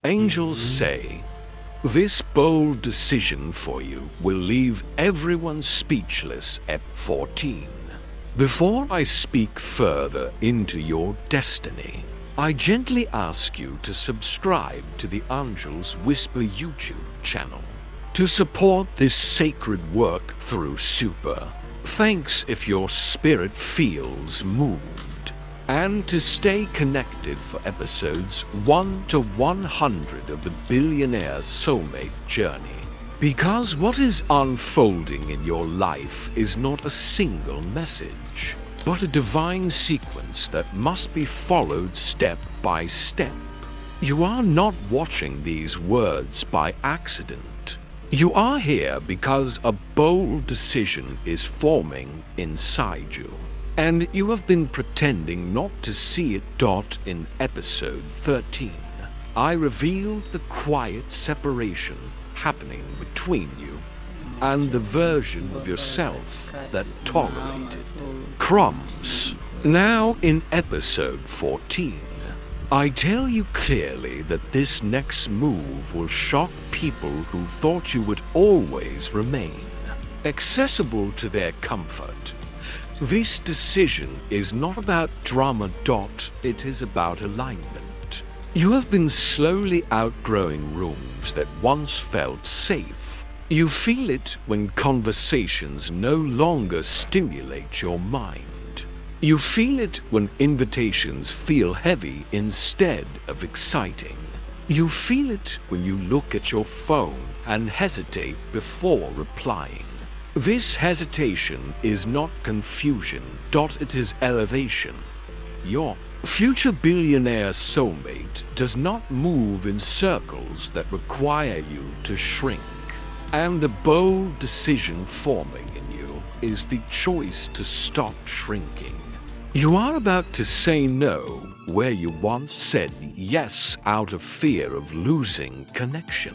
Angels say, this bold decision for you will leave everyone speechless at 14. Before I speak further into your destiny, I gently ask you to subscribe to the Angels Whisper YouTube channel to support this sacred work through Super. Thanks if your spirit feels moved, and to stay connected for episodes 1 to 100 of the Billionaire Soulmate journey. Because what is unfolding in your life is not a single message, but a divine sequence that must be followed step by step. You are not watching these words by accident. You are here because a bold decision is forming inside you, and you have been pretending not to see it. In episode 13, I revealed the quiet separation happening between you and the version of yourself that tolerated crumbs. Now in episode 14, I tell you clearly that this next move will shock people who thought you would always remain accessible to their comfort. This decision is not about drama. It is about alignment. You have been slowly outgrowing rooms that once felt safe. You feel it when conversations no longer stimulate your mind. You feel it when invitations feel heavy instead of exciting. You feel it when you look at your phone and hesitate before replying. This hesitation is not confusion. It is elevation. Your future billionaire soulmate does not move in circles that require you to shrink. And the bold decision forming in you is the choice to stop shrinking. You are about to say no where you once said yes out of fear of losing connection.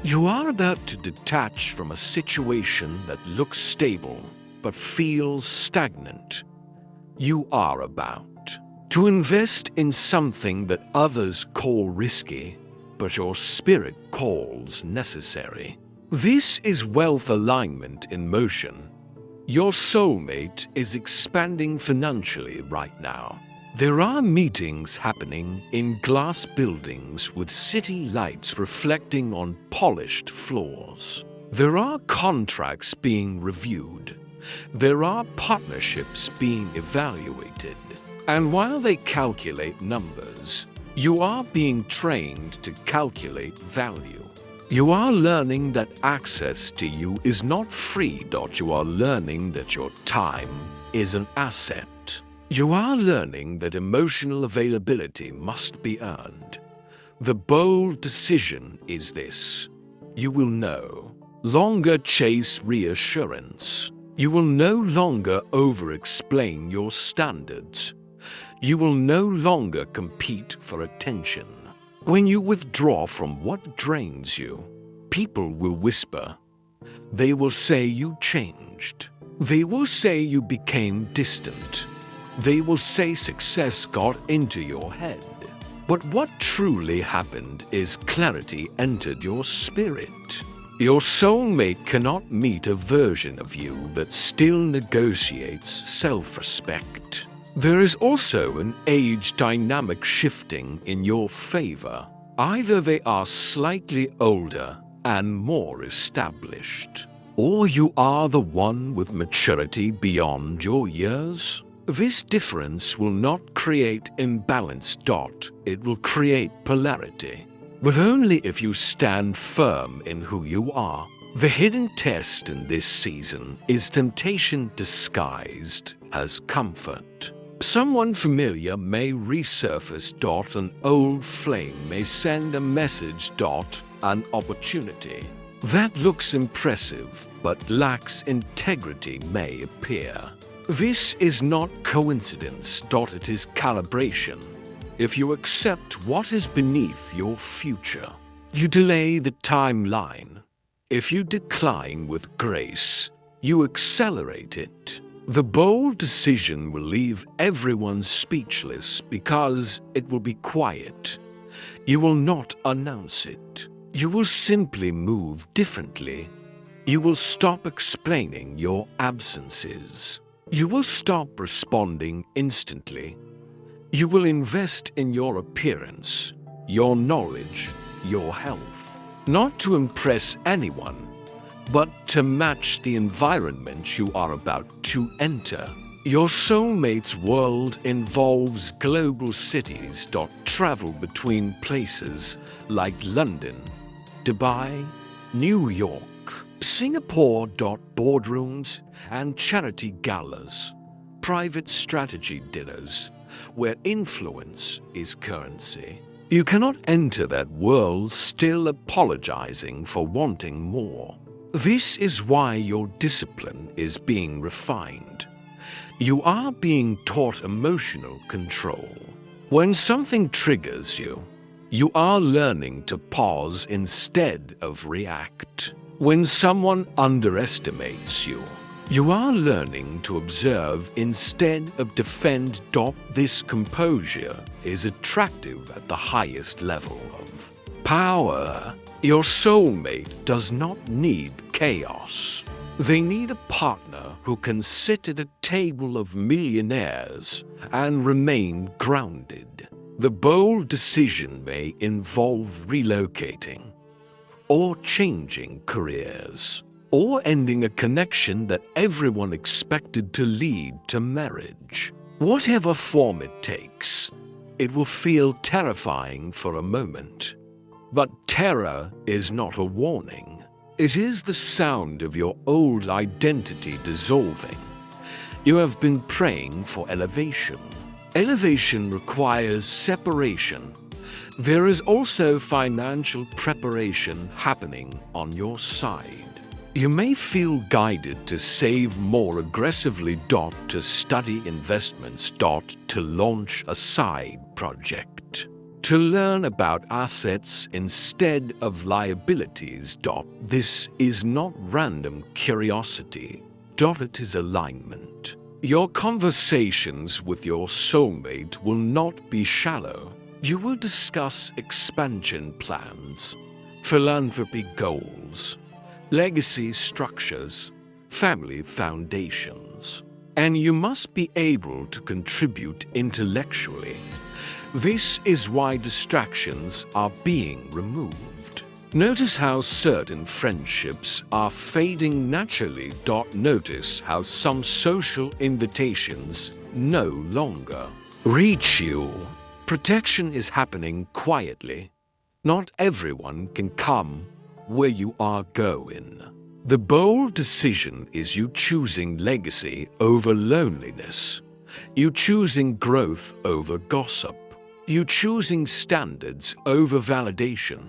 You are about to detach from a situation that looks stable but feels stagnant. You are about to invest in something that others call risky, but your spirit calls necessary. This is wealth alignment in motion. Your soulmate is expanding financially right now. There are meetings happening in glass buildings with city lights reflecting on polished floors. There are contracts being reviewed. There are partnerships being evaluated. And while they calculate numbers, you are being trained to calculate value. You are learning that access to you is not free. You are learning that your time is an asset. You are learning that emotional availability must be earned. The bold decision is this: you will no longer chase reassurance. You will no longer over-explain your standards. You will no longer compete for attention. When you withdraw from what drains you, people will whisper. They will say you changed. They will say you became distant. They will say success got into your head. But what truly happened is clarity entered your spirit. Your soulmate cannot meet a version of you that still negotiates self-respect. There is also an age dynamic shifting in your favor. Either they are slightly older and more established, or you are the one with maturity beyond your years. This difference will not create imbalance. It will create polarity. But only if you stand firm in who you are. The hidden test in this season is temptation disguised as comfort. Someone familiar may resurface. An old flame may send a message. An opportunity that looks impressive but lacks integrity may appear. This is not coincidence. It is calibration. If you accept what is beneath your future, you delay the timeline. If you decline with grace, you accelerate it. The bold decision will leave everyone speechless because it will be quiet. You will not announce it. You will simply move differently. You will stop explaining your absences. You will stop responding instantly. You will invest in your appearance, your knowledge, your health, not to impress anyone, but to match the environment you are about to enter. Your soulmate's world involves global cities. Travel between places like London, Dubai, New York, Singapore. Boardrooms and charity galas, private strategy dinners, where influence is currency. You cannot enter that world still apologizing for wanting more. This is why your discipline is being refined. You are being taught emotional control. When something triggers you, you are learning to pause instead of react. When someone underestimates you, you are learning to observe instead of defend. This composure is attractive at the highest level of power. Your soulmate does not need chaos. They need a partner who can sit at a table of millionaires and remain grounded. The bold decision may involve relocating, or changing careers, or ending a connection that everyone expected to lead to marriage. Whatever form it takes, it will feel terrifying for a moment. But terror is not a warning. It is the sound of your old identity dissolving. You have been praying for elevation. Elevation requires separation. There is also financial preparation happening on your side. You may feel guided to save more aggressively. To study investments. To launch a side project. To learn about assets instead of liabilities. This is not random curiosity. It is alignment. Your conversations with your soulmate will not be shallow. You will discuss expansion plans, philanthropy goals, legacy structures, family foundations. And you must be able to contribute intellectually. This is why distractions are being removed. Notice how certain friendships are fading naturally. Notice how some social invitations no longer reach you. Protection is happening quietly. Not everyone can come where you are going. The bold decision is you choosing legacy over loneliness. You choosing growth over gossip. You choosing standards over validation.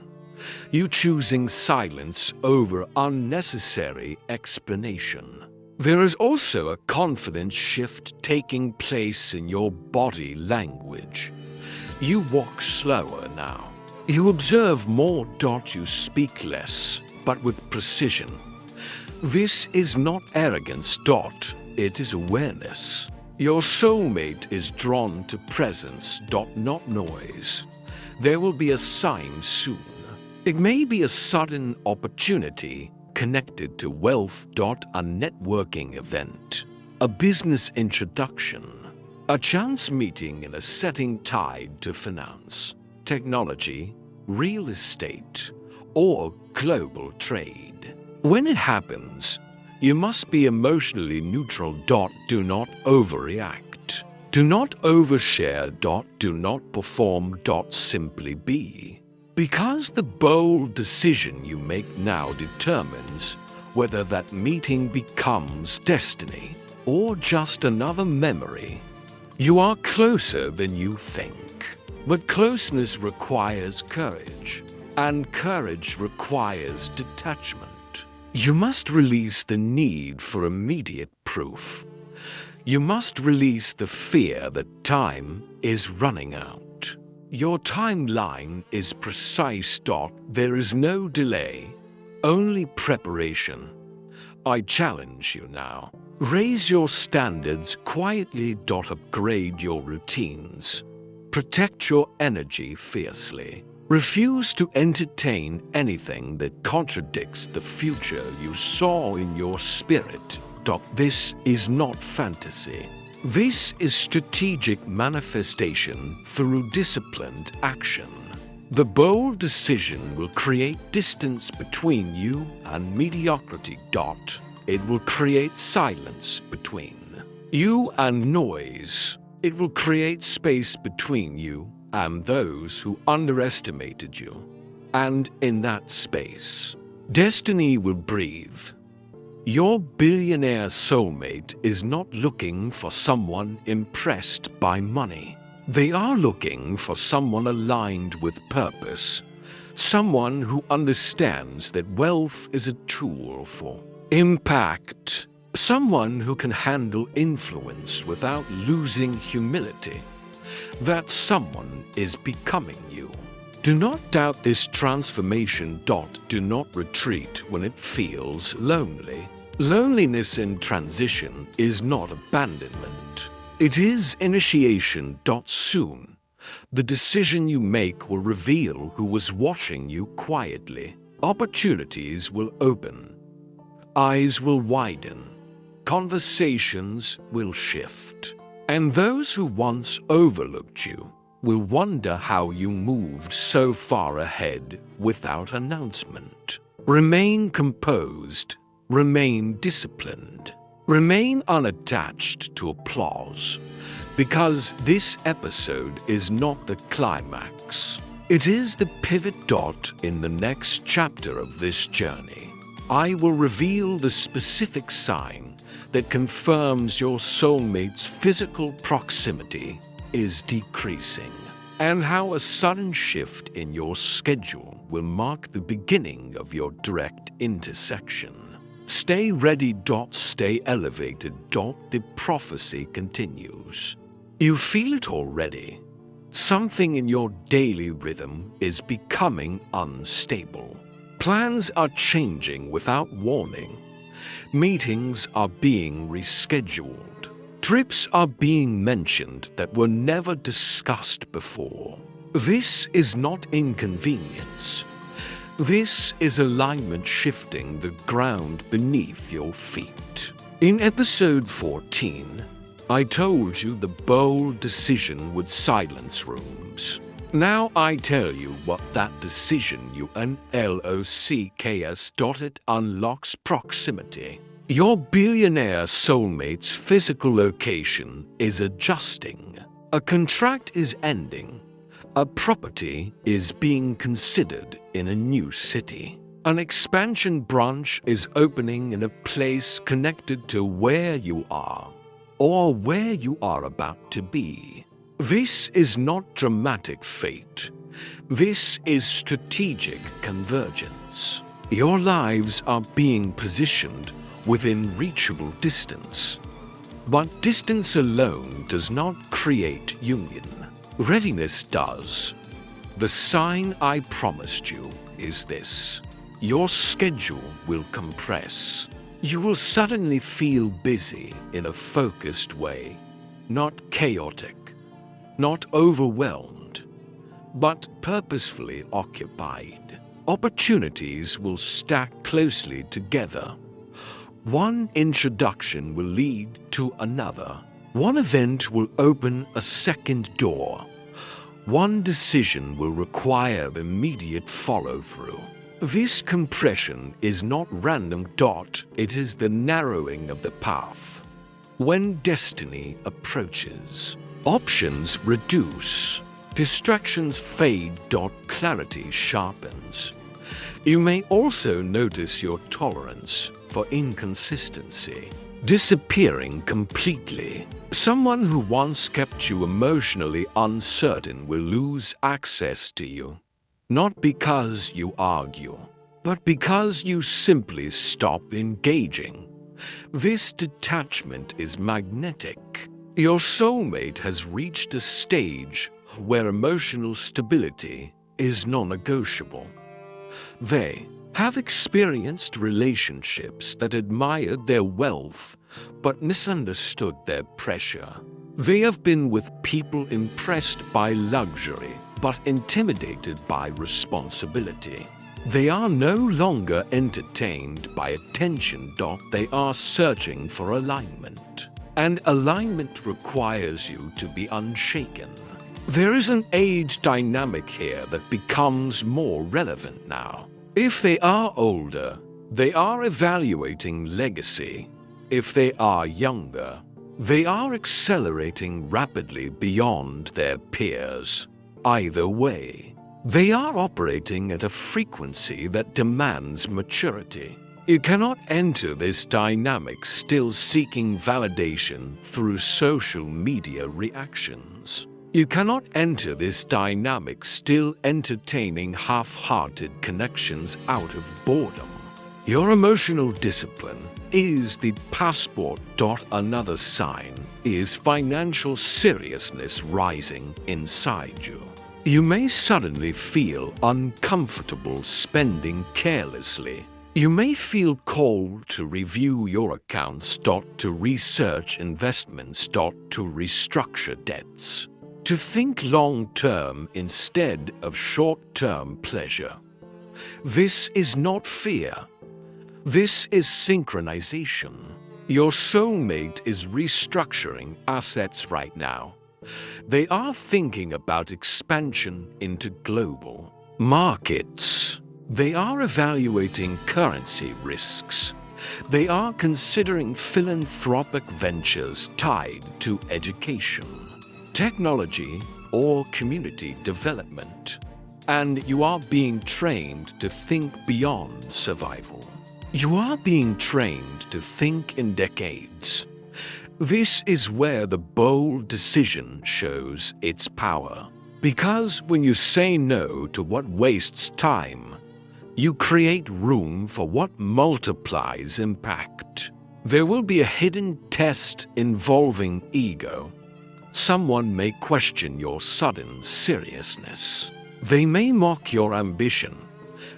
You choosing silence over unnecessary explanation. There is also a confidence shift taking place in your body language. You walk slower now. You observe more. You speak less, but with precision. This is not arrogance. It is awareness. Your soulmate is drawn to presence. Not noise. There will be a sign soon. It may be a sudden opportunity connected to wealth. A networking event, a business introduction, a chance meeting in a setting tied to finance, technology, real estate, or global trade. When it happens, you must be emotionally neutral. Do not overreact. Do not overshare. Do not perform. Simply be. Because the bold decision you make now determines whether that meeting becomes destiny or just another memory. You are closer than you think. But closeness requires courage, and courage requires detachment. You must release the need for immediate proof. You must release the fear that time is running out. Your timeline is precise. There is no delay, only preparation. I challenge you now. Raise your standards quietly. Upgrade your routines. Protect your energy fiercely. Refuse to entertain anything that contradicts the future you saw in your spirit. This is not fantasy. This is strategic manifestation through disciplined action. The bold decision will create distance between you and mediocrity. It will create silence between you and noise. It will create space between you and those who underestimated you. And in that space, destiny will breathe. Your billionaire soulmate is not looking for someone impressed by money. They are looking for someone aligned with purpose, someone who understands that wealth is a tool for impact, someone who can handle influence without losing humility. That someone is becoming you. Do not doubt this transformation. Do not retreat when it feels lonely. Loneliness in transition is not abandonment. It is initiation. Soon, the decision you make will reveal who was watching you quietly. Opportunities will open. Eyes will widen. Conversations will shift. And those who once overlooked you will wonder how you moved so far ahead without announcement. Remain composed. Remain disciplined. Remain unattached to applause, because this episode is not the climax. It is the pivot. In the next chapter of this journey, I will reveal the specific sign that confirms your soulmate's physical proximity is decreasing, and how a sudden shift in your schedule will mark the beginning of your direct intersection. Stay ready. Stay elevated. The prophecy continues. You feel it already. Something in your daily rhythm is becoming unstable. Plans are changing without warning. Meetings are being rescheduled. Trips are being mentioned that were never discussed before. This is not inconvenience. This is alignment shifting the ground beneath your feet. In episode 14, I told you the bold decision would silence rooms. Now I tell you what that decision unlocks. It unlocks proximity. Your billionaire soulmate's physical location is adjusting. A contract is ending. A property is being considered in a new city. An expansion branch is opening in a place connected to where you are, or where you are about to be. This is not dramatic fate. This is strategic convergence. Your lives are being positioned within reachable distance. But distance alone does not create union. Readiness does. The sign I promised you is this. Your schedule will compress. You will suddenly feel busy in a focused way, not chaotic, not overwhelmed, but purposefully occupied. Opportunities will stack closely together. One introduction will lead to another. One event will open a second door. One decision will require immediate follow-through. This compression is not random. It is the narrowing of the path. When destiny approaches, options reduce. Distractions fade. Clarity sharpens. You may also notice your tolerance for inconsistency disappearing completely. Someone who once kept you emotionally uncertain will lose access to you, not because you argue, but because you simply stop engaging. This detachment is magnetic. Your soulmate has reached a stage where emotional stability is non-negotiable. They have experienced relationships that admired their wealth but misunderstood their pressure. They have been with people impressed by luxury, but intimidated by responsibility. They are no longer entertained by attention. They are searching for alignment. And alignment requires you to be unshaken. There is an age dynamic here that becomes more relevant now. If they are older, they are evaluating legacy. If they are younger, they are accelerating rapidly beyond their peers. Either way, they are operating at a frequency that demands maturity. You cannot enter this dynamic still seeking validation through social media reactions. You cannot enter this dynamic still entertaining half-hearted connections out of boredom. Your emotional discipline is the passport. Another sign is financial seriousness rising inside you. You may suddenly feel uncomfortable spending carelessly. You may feel called to review your accounts. To research investments. To restructure debts. To think long-term instead of short-term pleasure. This is not fear. This is synchronization. Your soulmate is restructuring assets right now. They are thinking about expansion into global markets. They are evaluating currency risks. They are considering philanthropic ventures tied to education, technology, or community development. And you are being trained to think beyond survival. You are being trained to think in decades. This is where the bold decision shows its power. Because when you say no to what wastes time, you create room for what multiplies impact. There will be a hidden test involving ego. Someone may question your sudden seriousness. They may mock your ambition.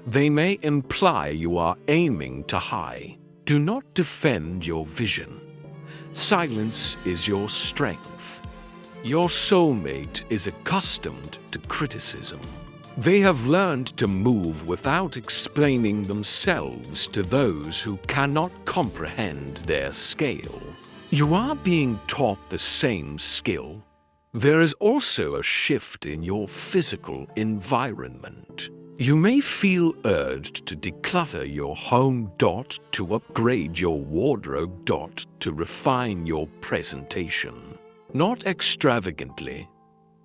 They may imply you are aiming too high. Do not defend your vision. Silence is your strength. Your soulmate is accustomed to criticism. They have learned to move without explaining themselves to those who cannot comprehend their scale. You are being taught the same skill. There is also a shift in your physical environment. You may feel urged to declutter your home. To upgrade your wardrobe. To refine your presentation. Not extravagantly,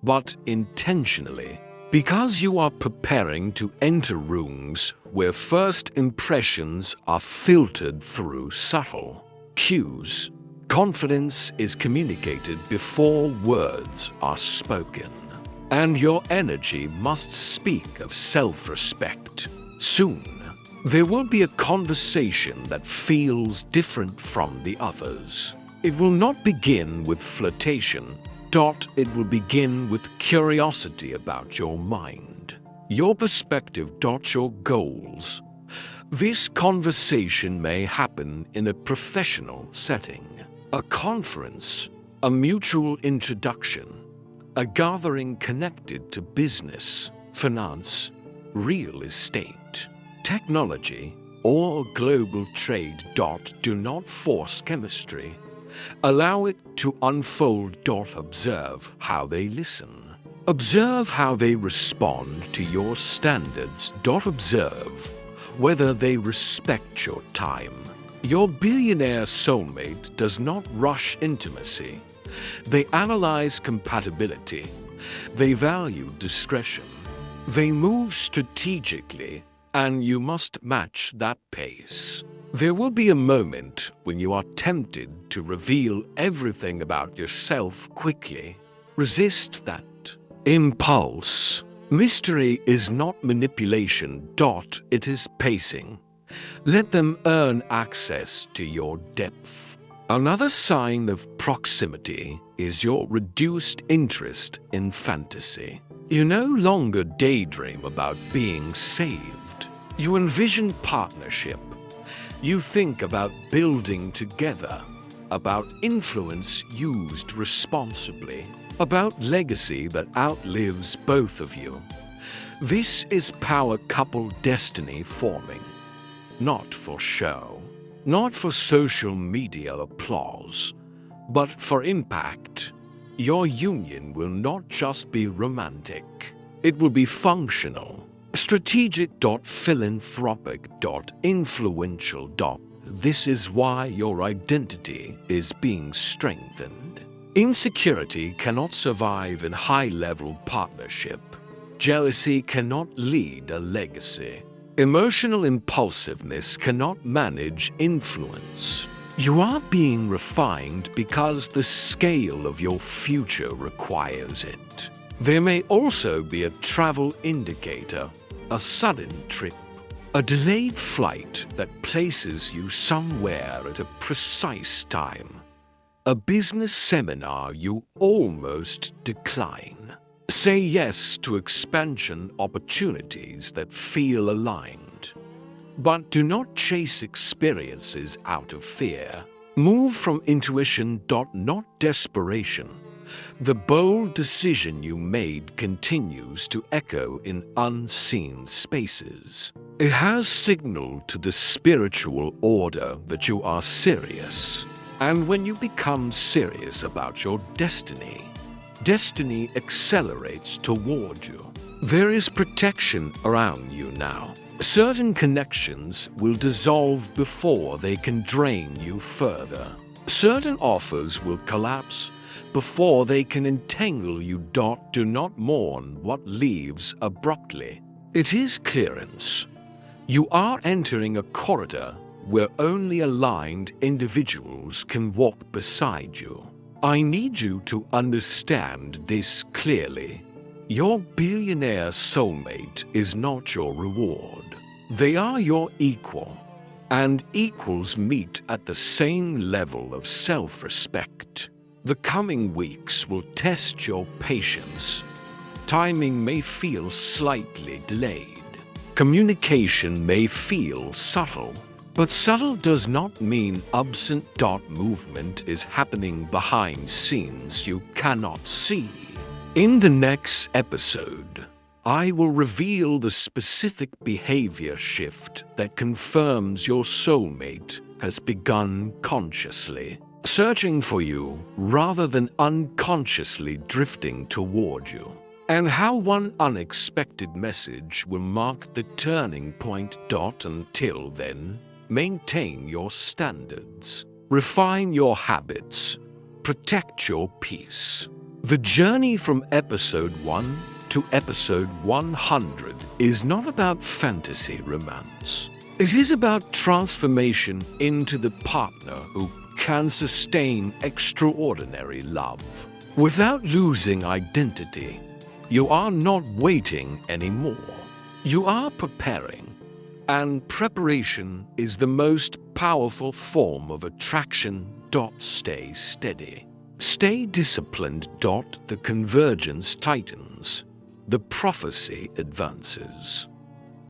but intentionally. Because you are preparing to enter rooms where first impressions are filtered through subtle cues. Confidence is communicated before words are spoken. And your energy must speak of self-respect. Soon, there will be a conversation that feels different from the others. It will not begin with flirtation. It will begin with curiosity about your mind, your perspective. Your goals. This conversation may happen in a professional setting, a conference, a mutual introduction, a gathering connected to business, finance, real estate, technology, or global trade. Do not force chemistry. Allow it to unfold. Observe how they listen. Observe how they respond to your standards. Observe whether they respect your time. Your billionaire soulmate does not rush intimacy. They analyze compatibility. They value discretion. They move strategically, and you must match that pace. There will be a moment when you are tempted to reveal everything about yourself quickly. Resist that impulse. Mystery is not manipulation. It is pacing. Let them earn access to your depth. Another sign of proximity is your reduced interest in fantasy. You no longer daydream about being saved. You envision partnership. You think about building together. about influence used responsibly, about legacy that outlives both of you. This is power couple destiny forming, not for show, not for social media applause, but for impact. Your union will not just be romantic, it will be functional, strategic, philanthropic, influential. This is why your identity is being strengthened. Insecurity cannot survive in high-level partnership. Jealousy cannot lead a legacy. Emotional impulsiveness cannot manage influence. You are being refined because the scale of your future requires it. There may also be a travel indicator, a sudden trip, a delayed flight that places you somewhere at a precise time, a business seminar you almost decline. Say yes to expansion opportunities that feel aligned. But do not chase experiences out of fear. Move from intuition, not desperation. The bold decision you made continues to echo in unseen spaces. It has signaled to the spiritual order that you are serious. And when you become serious about your destiny, destiny accelerates toward you. There is protection around you now. Certain connections will dissolve before they can drain you further. Certain offers will collapse before they can entangle you. Do not mourn what leaves abruptly. It is clearance. You are entering a corridor where only aligned individuals can walk beside you. I need you to understand this clearly. Your billionaire soulmate is not your reward. They are your equal, and equals meet at the same level of self-respect. The coming weeks will test your patience. Timing may feel slightly delayed. Communication may feel subtle, but subtle does not mean absent. Movement is happening behind scenes you cannot see. In the next episode, I will reveal the specific behavior shift that confirms your soulmate has begun consciously searching for you rather than unconsciously drifting toward you, and how one unexpected message will mark the turning point. Until then, maintain your standards, refine your habits, protect your peace. The journey from episode 1 to episode 100 is not about fantasy romance. It is about transformation into the partner who can sustain extraordinary love. Without losing identity, you are not waiting anymore. You are preparing. And preparation is the most powerful form of attraction. Stay steady. Stay disciplined. The convergence tightens. The prophecy advances.